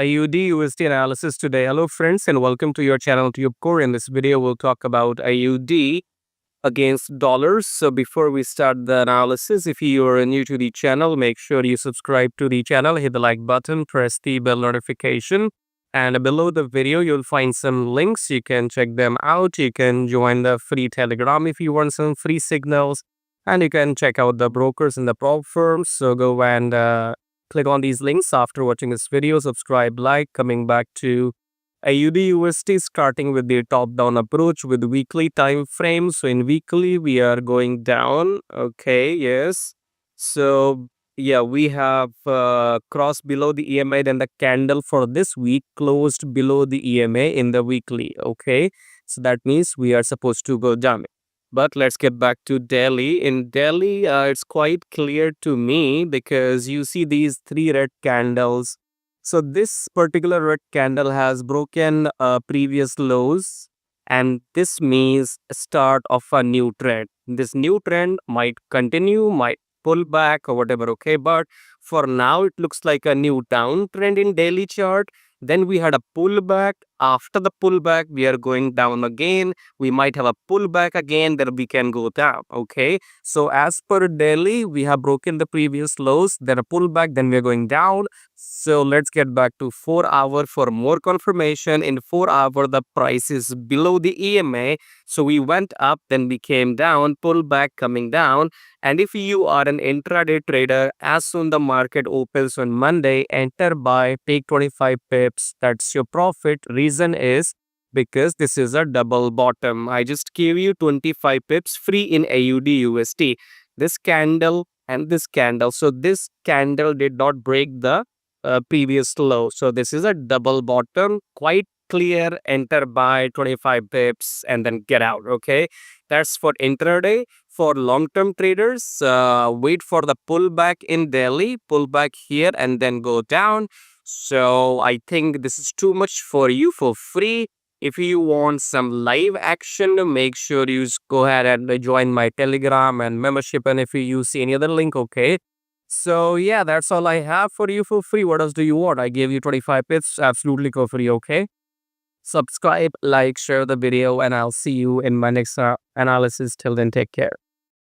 AUDUSD analysis today. Hello friends and welcome to your channel TubeCore. In this video we'll talk about AUD against dollars. So before we start the analysis, if you are new to the channel, make sure you subscribe to the channel, hit the like button, press the bell notification, and below the video you'll find some links. You can check them out. You can join the free Telegram if you want some free signals, and you can check out the brokers and the prop firms. So go and click on these links after watching this video. Subscribe, like. Coming back to AUDUSD, starting with the top-down approach with weekly time frame. So in weekly, we are going down. Okay, yes. So yeah, we have crossed below the EMA. Then the candle for this week closed below the EMA in the weekly. Okay, so that means we are supposed to go down. But let's get back to Delhi. In Delhi, it's quite clear to me because you see these three red candles. So this particular red candle has broken previous lows, and this means a start of a new trend. This new trend might continue, might pull back or whatever, okay? But for now, it looks like a new downtrend in daily chart. Then we had a pullback. After the pullback, we are going down again. We might have a pullback again, then we can go down, okay? So as per daily, we have broken the previous lows, then a pullback, then we're going down. So let's get back to 4 hour for more confirmation. In 4 hour, the price is below the EMA. So we went up, then we came down, pullback, coming down. And if you are an intraday trader, as soon the market opens on Monday, enter buy, take 25 pips. That's your profit. Reason is because this is a double bottom. I just gave you 25 pips free in AUDUSD. This candle and this candle. So this candle did not break the previous low. So this is a double bottom. Quite clear. Enter buy 25 pips and then get out. Okay, that's for intraday. For long-term traders, wait for the pullback in Delhi, pullback here and then go down. So I think this is too much for you for free. If you want some live action, make sure you go ahead and join my Telegram and membership. And if you see any other link, okay. So yeah, that's all I have for you for free. What else do you want? I gave you 25 pips absolutely for free, okay. Subscribe, like, share the video, and I'll see you in my next analysis. Till then, take care.